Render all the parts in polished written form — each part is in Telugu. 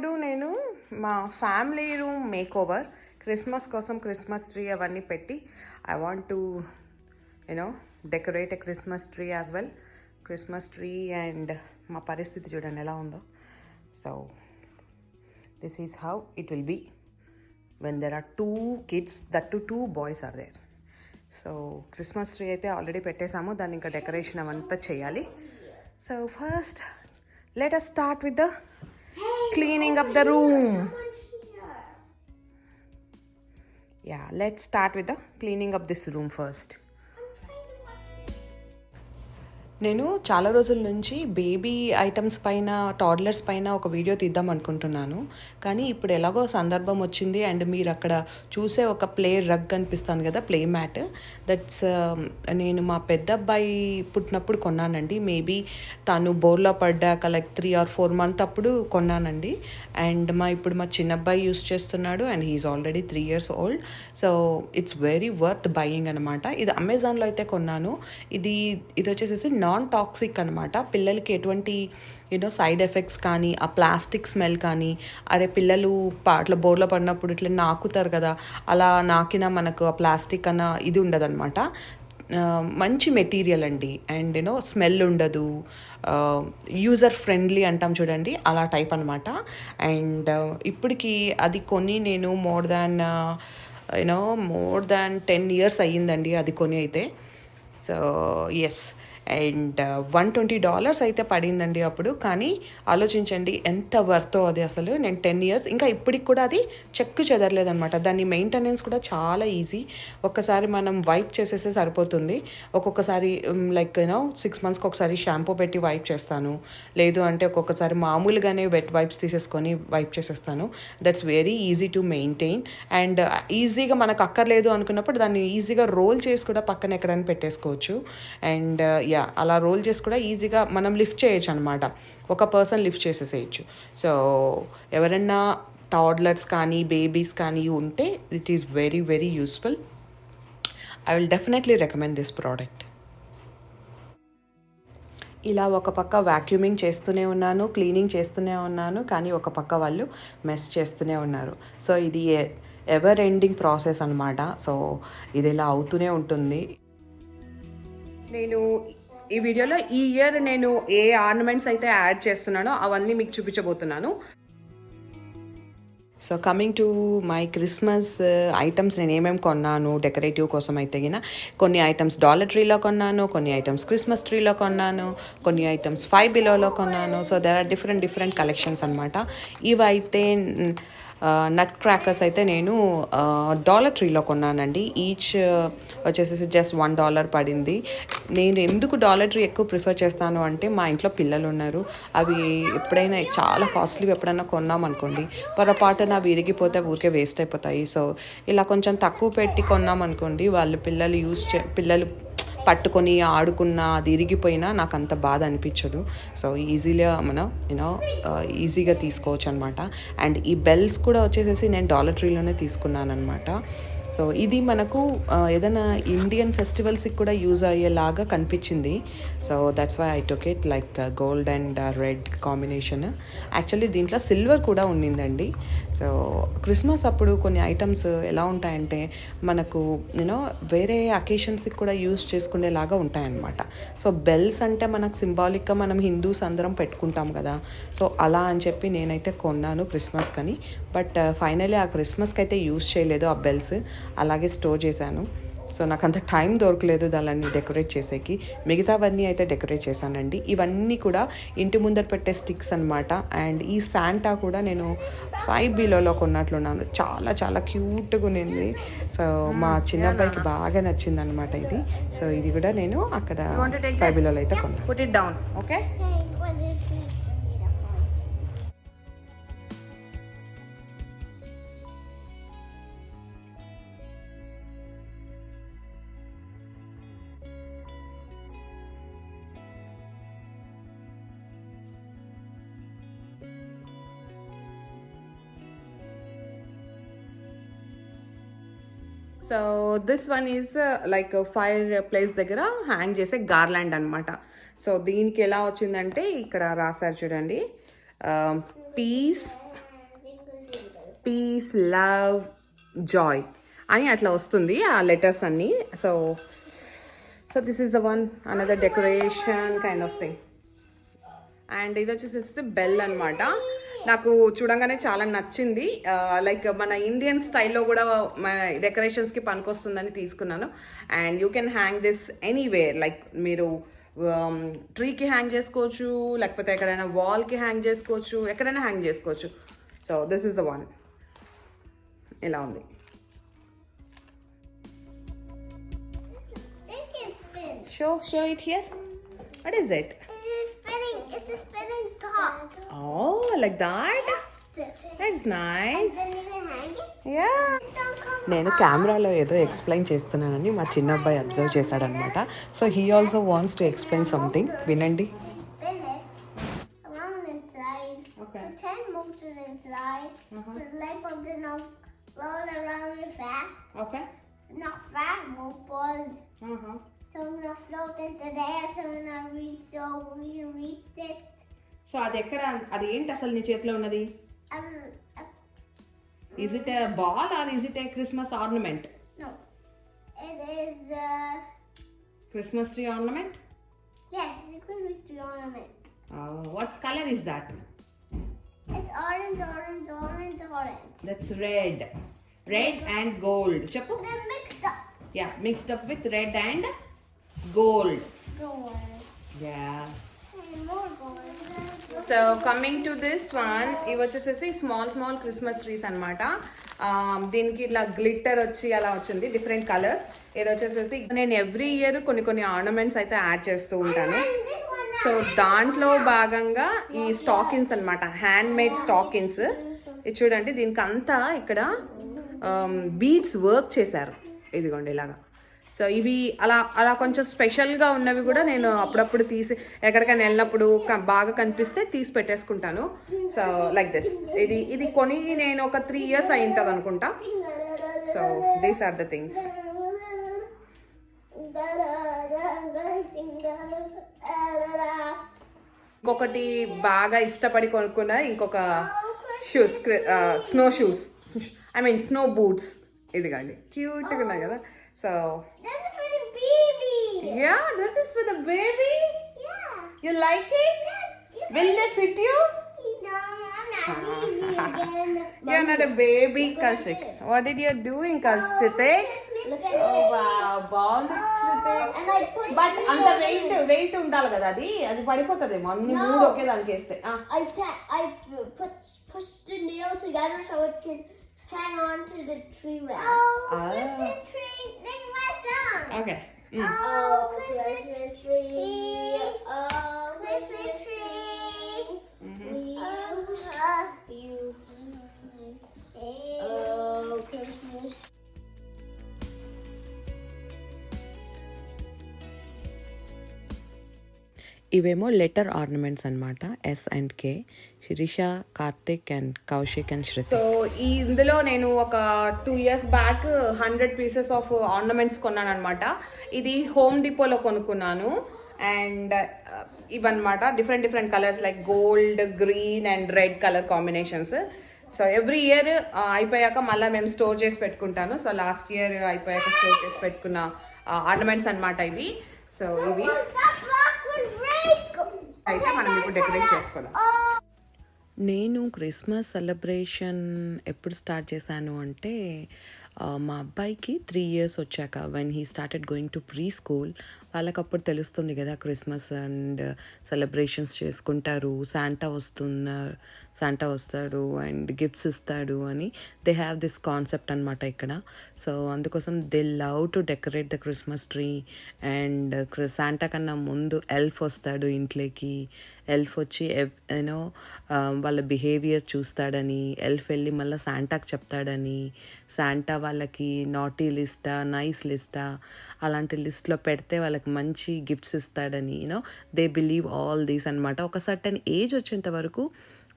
ఇప్పుడు నేను మా family room make over Christmas కోసం క్రిస్మస్ ట్రీ అవన్నీ పెట్టి I want to decorate a Christmas tree as well. Christmas tree and మా పరిస్థితి చూడండి ఎలా ఉందో. So this is how it will be when there are 2 kids, that two 2 boys are there. So Christmas tree అయితే ఆల్రెడీ పెట్టేసాము, దాన్ని ఇంకా డెకరేషన్ అవంతా చేయాలి. So first let us start with the cleaning up the room. Yeah, let's start with the cleaning up this room first. నేను చాలా రోజుల నుంచి బేబీ ఐటమ్స్ పైన, టాడ్లర్స్ పైన ఒక వీడియో తీద్దాం అనుకుంటున్నాను. కానీ ఇప్పుడు ఎలాగో సందర్భం వచ్చింది. అండ్ మీరు అక్కడ చూసే ఒక ప్లే రగ్ కనిపిస్తుంది కదా, ప్లే మ్యాట్, దట్స్ నేను మా పెద్ద అబ్బాయి పుట్టినప్పుడు కొన్నానండి. మేబీ తను బోర్లో పడ్డాక లైక్ 3 or 4 months అప్పుడు కొన్నానండి. అండ్ ఇప్పుడు మా చిన్న అబ్బాయి యూస్ చేస్తున్నాడు and he's already 3 years old. So it's very worth buying అనమాట. ఇది అమెజాన్లో అయితే కొన్నాను. ఇది వచ్చేసేసి నాన్ టాక్సిక్ అనమాట. పిల్లలకి ఎటువంటి సైడ్ ఎఫెక్ట్స్ కానీ, ఆ ప్లాస్టిక్ స్మెల్ కానీ, అరే పిల్లలు అట్లా బోర్లో పడినప్పుడు ఇట్లా నాకుతారు కదా, అలా నాకినా మనకు ఆ ప్లాస్టిక్ అన్న ఇది ఉండదన్నమాట. మంచి మెటీరియల్ అండి. అండ్ స్మెల్ ఉండదు, యూజర్ ఫ్రెండ్లీ అంటాం చూడండి, అలా టైప్ అనమాట. అండ్ ఇప్పటికి అది కొని నేను మోర్ దాన్ 10 years అయ్యిందండి అది కొని అయితే. సో ఎస్, అండ్ $120 అయితే పడిందండి అప్పుడు. కానీ ఆలోచించండి ఎంత వర్తో అది అసలు. నేను 10 years ఇంకా ఇప్పటికి కూడా అది చెక్కు చెదరలేదనమాట. దాన్ని మెయింటెనెన్స్ కూడా చాలా ఈజీ. ఒక్కసారి మనం వైప్ చేసేస్తే సరిపోతుంది. ఒక్కొక్కసారి లైక్ 6 monthsకి ఒకసారి షాంపూ పెట్టి వైప్ చేస్తాను, లేదు అంటే ఒక్కొక్కసారి మామూలుగానే వెట్ వైప్స్ తీసేసుకొని వైప్ చేసేస్తాను. That's very easy to maintain. And ఈజీగా మనకు అక్కర్లేదు అనుకున్నప్పుడు దాన్ని ఈజీగా రోల్ చేసి కూడా పక్కన ఎక్కడైనా పెట్టేసుకోవచ్చు. అండ్ అలా రోల్ చేసి కూడా ఈజీగా మనం లిఫ్ట్ చేయొచ్చు అనమాట. ఒక పర్సన్ లిఫ్ట్ చేసేసేయచ్చు. సో ఎవరైనా టాడ్లర్స్ కానీ బేబీస్ కానీ ఉంటే it is very very useful. I will definitely recommend this product. ఇలా ఒక పక్క వ్యాక్యూమింగ్ చేస్తూనే ఉన్నాను, క్లీనింగ్ చేస్తూనే ఉన్నాను, కానీ ఒక పక్క వాళ్ళు మెస్ చేస్తూనే ఉన్నారు. సో ఇది ఎవర్ ఎండింగ్ ప్రాసెస్ అనమాట. సో ఇది ఇలా అవుతూనే ఉంటుంది. నేను ఈ వీడియోలో ఈ ఇయర్ నేను ఏ ఆర్నమెంట్స్ అయితే యాడ్ చేస్తున్నానో అవన్నీ మీకు చూపించబోతున్నాను. So coming to my Christmas items నేను ఏమేమి కొన్నాను డెకరేటివ్ కోసం అయితే కొన్ని ఐటమ్స్ డాలర్ ట్రీలో కొన్నాను, కొన్ని ఐటమ్స్ క్రిస్మస్ ట్రీలో కొన్నాను, కొన్ని ఐటమ్స్ 5 Below కొన్నాను. So there are different collections అనమాట. ఇవైతే నట్ క్రాకర్స్ అయితే నేను డాలర్ ట్రీలో కొన్నానండి. ఈచ్ వచ్చేసేసి జస్ట్ $1 పడింది. నేను ఎందుకు డాలర్ ట్రీ ఎక్కువ ప్రిఫర్ చేస్తాను అంటే మా ఇంట్లో పిల్లలు ఉన్నారు. అవి ఎప్పుడైనా చాలా కాస్ట్లీ ఎప్పుడైనా కొన్నాం అనుకోండి, పొరపాటున అవి విరిగిపోతే ఊరికే వేస్ట్ అయిపోతాయి. సో ఇలా కొంచెం తక్కువ పెట్టి కొన్నాం అనుకోండి, వాళ్ళు పిల్లలు పట్టుకొని ఆడుకున్న అది ఇరిగిపోయినా నాకు అంత బాధ అనిపించదు. సో ఈజీగా మనం ఈజీగా తీసుకోవచ్చు అనమాట. అండ్ ఈ బెల్స్ కూడా వచ్చేసేసి నేను డాలర్ ట్రీలోనే తీసుకున్నాను అనమాట. సో ఇది మనకు ఏదైనా ఇండియన్ ఫెస్టివల్స్కి కూడా యూజ్ అయ్యేలాగా కనిపించింది. So that's why I took it like gold and red combination. Actually దీంట్లో సిల్వర్ కూడా ఉండిందండి. సో క్రిస్మస్ అప్పుడు కొన్ని ఐటమ్స్ ఎలా ఉంటాయంటే మనకు వేరే అకేషన్స్కి కూడా యూజ్ చేసుకునేలాగా ఉంటాయన్నమాట. సో బెల్స్ అంటే మనకు సింబాలిక్గా మనం హిందూస్ అందరం పెట్టుకుంటాం కదా. సో అలా అని చెప్పి నేనైతే కొన్నాను క్రిస్మస్ కని. బట్ ఫైనలీ ఆ క్రిస్మస్కి అయితే యూజ్ చేయలేదు ఆ బెల్స్, అలాగే స్టోర్ చేశాను. సో నాకు అంత టైం దొరకలేదు దాన్ని డెకరేట్ చేసేకి. మిగతావన్నీ అయితే డెకరేట్ చేశానండి. ఇవన్నీ కూడా ఇంటి ముందర పెట్టే స్టిక్స్ అనమాట. అండ్ ఈ శాంటా కూడా నేను 5 Below కొన్నట్లున్నాను. చాలా చాలా క్యూట్గా ఉన్నింది. సో మా చిన్న అబ్బాయికి బాగా నచ్చింది అనమాట ఇది. సో ఇది కూడా నేను అక్కడ 5 Below అయితే కొన్నాను. Put it down, okay. So this one is like fire place దగ్గర హ్యాంగ్ చేసే గార్లాండ్ అనమాట. సో దీనికి ఎలా వచ్చిందంటే ఇక్కడ రాశారు చూడండి, పీస్ పీస్, లవ్, జాయ్ అని అట్లా వస్తుంది ఆ లెటర్స్ అన్నీ. So this is the one another decoration kind of thing. And ఇది వచ్చేసి బెల్ అనమాట. నాకు చూడంగానే చాలా నచ్చింది. లైక్ మన ఇండియన్ స్టైల్లో కూడా మన డెకరేషన్స్కి పనికొస్తుందని తీసుకున్నాను. And you can hang this anywhere, like మీరు ట్రీకి హ్యాంగ్ చేసుకోవచ్చు, లేకపోతే ఎక్కడైనా వాల్కి హ్యాంగ్ చేసుకోవచ్చు, ఎక్కడైనా హ్యాంగ్ చేసుకోవచ్చు. So this is the one. ఇలా ఉంది. Show it here. What is it? It's a spinning top. Oh, like that? Yes. That's nice. Then you can hang it. Yeah. Don't come నేను కెమెరాలో ఏదో ఎక్స్ప్లెయిన్ చేస్తున్నానని మా చిన్న అబ్బాయి అబ్జర్వ్ చేశాడనమాట. So he also wants to explain something. వినండి. spin it around inside. Okay. Put 10 motors inside. Put the light bulb in now. Roll it around really fast. Okay. Not fast, more balls. So I'm gonna float into the air. So I'm gonna reach. So we can reach it. So అది ఎక్కడ, అది ఏంటి అసలు నీ చేతిలో ఉన్నది? Um, is it a ball are is it a Christmas ornament? no, it is. Christmas tree ornament? Yes, it's a Christmas tree ornament. What colour is that? It's orange, orange, orange, orange. That's red. Red and gold. చెప్పు. They're mixed up. Yeah, mixed up with red and gold. Gold. Yeah. And more gold. So coming to this one, ఇవి వచ్చేసేసి స్మాల్ క్రిస్మస్ ట్రీస్ అనమాట. దీనికి ఇట్లా గ్లిట్టర్ వచ్చి అలా వచ్చింది, డిఫరెంట్ కలర్స్. ఇది వచ్చేసేసి నేను ఎవ్రీ ఇయర్ కొన్ని ఆర్నమెంట్స్ అయితే యాడ్ చేస్తూ ఉంటాను. And this one. సో దాంట్లో భాగంగా ఈ స్టాకిన్స్ అనమాట, హ్యాండ్ మేడ్ స్టాకిన్స్. ఇది చూడండి, దీనికి అంతా ఇక్కడ బీడ్స్ వర్క్ చేశారు. ఇదిగోండి ఇలాగా. సో ఇవి అలా కొంచెం స్పెషల్గా ఉన్నవి కూడా నేను అప్పుడప్పుడు తీసి ఎక్కడికైనా వెళ్ళినప్పుడు బాగా కనిపిస్తే తీసి పెట్టేసుకుంటాను. So like this. ఇది కొని నేను ఒక 3 years అయి ఉంటుంది అనుకుంటా. So these are the things. ఇంకొకటి బాగా ఇష్టపడి కొనుక్కున్న ఇంకొక shoes, snow shoes, I mean snow boots. ఇదిగండి, క్యూట్గా ఉన్నాయి కదా. So That's for the baby. yeah, this is for the baby. Yeah. You like it? Will they fit you? No, I'm not baby again. You're not a baby, Kaushik. What did you doing, Kaushik? Look at Oh wow, బాగుంది Kaushik. And I put. But అంత వెయిట్ ఉండాలి కదా, అది పడిపోతుందేమో అన్ని మూడు ఒకే దానికి వేస్తే. I push the nail together so it can hang on to the tree rest. Christmas tree, sing my song. Okay. Oh, Christmas tree, oh, Christmas tree, we love you. Oh, Christmas. ఇవేమో లెటర్ ఆర్నమెంట్స్ అనమాట. S and K, Sirisha, Karthik and Kaushik and Shruti. So ఇందులో నేను ఒక 2 years back 100 pieces of ornaments కొన్నాను అనమాట. ఇది హోమ్ డిపోలో కొనుక్కున్నాను. అండ్ ఇవన్నమాట different colours, like gold, green and red colour combinations. So every year అయిపోయాక మళ్ళీ మేము స్టోర్ చేసి పెట్టుకుంటాను. సో లాస్ట్ ఇయర్ అయిపోయాక స్టోర్ చేసి పెట్టుకున్న ఆర్నమెంట్స్ అనమాట ఇవి. సో ఇవి అయితే మనం ఇప్పుడు డెకరేట్ చేసుకోవాలి. నేను క్రిస్మస్ సెలబ్రేషన్ ఎప్పుడు స్టార్ట్ చేశాను అంటే మా అబ్బాయికి 3 years వచ్చాక, when he started going to pre school. వాళ్ళకి అప్పుడు తెలుస్తుంది కదా క్రిస్మస్ అండ్ సెలబ్రేషన్స్ చేసుకుంటారు, శాంటా వస్తాడు అండ్ గిఫ్ట్స్ ఇస్తాడు అని. దే హ్యావ్ దిస్ కాన్సెప్ట్ అనమాట ఇక్కడ. సో అందుకోసం they love to decorate the Christmas tree. And Santa కన్నా ముందు ఎల్ఫ్ వస్తాడు ఇంట్లోకి. ఎల్ఫ్ వచ్చి యూనో వాళ్ళ బిహేవియర్ చూస్తాడని, ఎల్ఫ్ వెళ్ళి మళ్ళీ శాంటాకి చెప్తాడని, శాంటా వాళ్ళకి నాటీ లిస్టా, నైస్ లిస్టా, అలాంటి లిస్ట్లో పెడితే వాళ్ళకి మంచి గిఫ్ట్స్ ఇస్తాడని. దే బిలీవ్ ఆల్ దీస్ అనమాట. ఒక సర్టెన్ ఏజ్ వచ్చేంత వరకు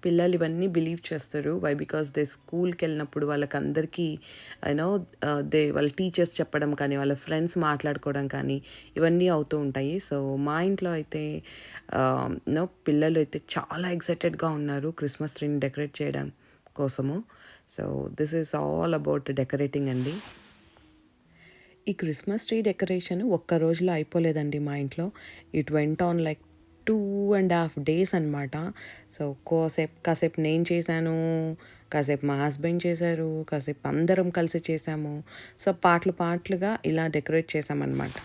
పిల్లలు ఇవన్నీ బిలీవ్ చేస్తారు. వై? బికాస్ దే స్కూల్కి వెళ్ళినప్పుడు వాళ్ళకి అందరికీ వాళ్ళ టీచర్స్ చెప్పడం కానీ, వాళ్ళ ఫ్రెండ్స్ మాట్లాడుకోవడం కానీ ఇవన్నీ అవుతూ ఉంటాయి. సో మా ఇంట్లో అయితే పిల్లలు అయితే చాలా ఎక్సైటెడ్గా ఉన్నారు క్రిస్మస్ ట్రీని డెకరేట్ చేయడం కోసము. So this is all about decorating అండి. ఈ క్రిస్మస్ ట్రీ డెకరేషన్ ఒక్క రోజులో అయిపోలేదండి మా ఇంట్లో. It went on like 2.5 days అనమాట. సో కాసేపు నేను చేశాను, కాసేపు మా హస్బెండ్ చేశారు, కాసేపు అందరం కలిసి చేసాము. సో పార్ట్లుగా ఇలా డెకరేట్ చేసామన్నమాట.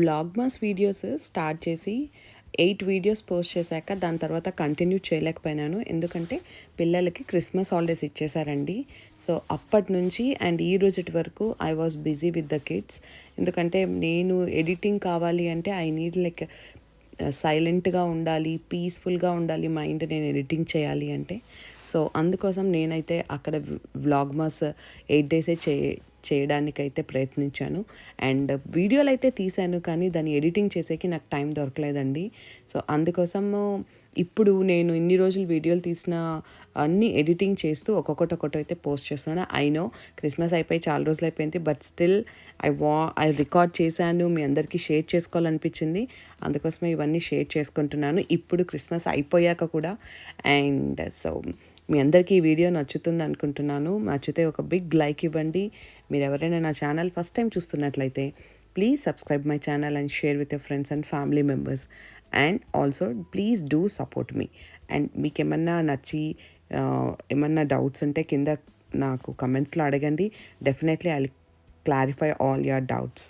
వ్లాగ్మాస్ వీడియోస్ స్టార్ట్ చేసి 8 వీడియోస్ పోస్ట్ చేశాక దాని తర్వాత కంటిన్యూ చేయలేకపోయినాను. ఎందుకంటే పిల్లలకి క్రిస్మస్ హాలిడేస్ ఇచ్చేసారండి. సో అప్పటి నుంచి అండ్ ఈ రోజుటి వరకు I was busy with the kids. ఎందుకంటే నేను ఎడిటింగ్ కావాలి అంటే ఐ నీడ్ లైక్ సైలెంట్గా ఉండాలి, పీస్ఫుల్గా ఉండాలి మైండ్, నేను ఎడిటింగ్ చేయాలి అంటే. సో అందుకోసం నేనైతే అక్కడ వ్లాగ్మాస్ 8 days చేయడానికైతే ప్రయత్నించాను. అండ్ వీడియోలు అయితే తీశాను, కానీ దాన్ని ఎడిటింగ్ చేసేకి నాకు టైం దొరకలేదండి. సో అందుకోసము ఇప్పుడు నేను ఇన్ని రోజులు వీడియోలు తీసిన అన్నీ ఎడిటింగ్ చేస్తూ ఒక్కొక్కటి అయితే పోస్ట్ చేస్తున్నాను. ఐ నో క్రిస్మస్ అయిపోయి చాలా రోజులు అయిపోయింది, బట్ స్టిల్ ఐ రికార్డ్ చేశాను, మీ అందరికీ షేర్ చేసుకోవాలనిపించింది. అందుకోసమే ఇవన్నీ షేర్ చేసుకుంటున్నాను ఇప్పుడు క్రిస్మస్ అయిపోయాక కూడా. అండ్ సో మీ అందరికీ ఈ వీడియో నచ్చుతుంది అనుకుంటున్నాను. నచ్చితే ఒక బిగ్ లైక్ ఇవ్వండి. మీరు ఎవరైనా నా ఛానల్ ఫస్ట్ టైం చూస్తున్నట్లయితే please subscribe my channel and share with your friends and family members. And also please do support me. And మీకు ఏమన్నా నచ్చి ఏమన్నా డౌట్స్ ఉంటే కింద నాకు కమెంట్స్లో అడగండి. Definitely I will clarify all your doubts.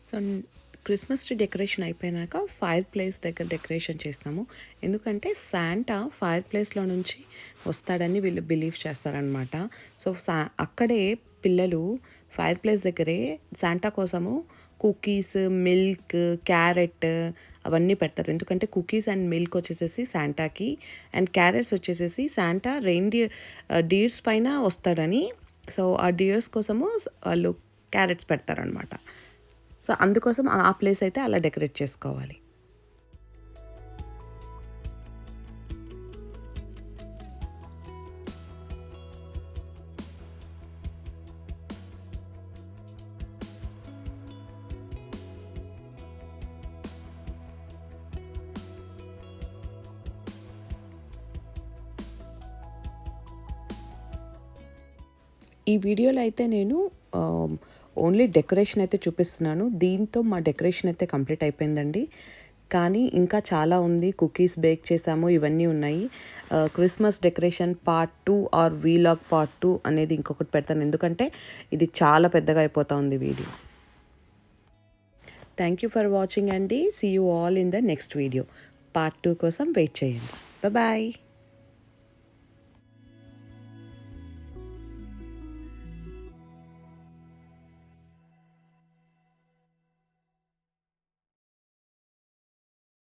So Christmas tree decoration అయిపోయినాక ఫైర్ ప్లేస్ దగ్గర డెకరేషన్ చేస్తాము. ఎందుకంటే శాంటా ఫైర్ ప్లేస్లో నుంచి వస్తాడని వీళ్ళు బిలీవ్ చేస్తారనమాట. సో అక్కడే పిల్లలు ఫైర్ ప్లేస్ దగ్గరే శాంటా కోసము కుకీస్, మిల్క్, క్యారెట్ అవన్నీ పెడతారు. ఎందుకంటే కుకీస్ అండ్ మిల్క్ వచ్చేసేసి శాంటాకి, అండ్ క్యారెట్స్ వచ్చేసేసి శాంటా డీర్స్ పైన వస్తాడని. సో ఆ డీర్స్ కోసము వాళ్ళు క్యారెట్స్ పెడతారనమాట. సో అందుకోసం ఆ ప్లేస్ అయితే అలా డెకరేట్ చేసుకోవాలి. ఈ వీడియోలో అయితే నేను ఓన్లీ డెకరేషన్ అయితే చూపిస్తున్నాను. దీంతో మా డెకరేషన్ అయితే కంప్లీట్ అయిపోయిందండి. కానీ ఇంకా చాలా ఉంది. కుకీస్ బేక్ చేసాము, ఇవన్నీ ఉన్నాయి. Christmas decoration part 2 or vlog part 2 అనేది ఇంకొకటి పెడతాను, ఎందుకంటే ఇది చాలా పెద్దగా అయిపోతా ఉంది video. Thank you for watching అండి. See you all in the next video. Part 2 కోసం వెయిట్ చేయండి. బాయ్.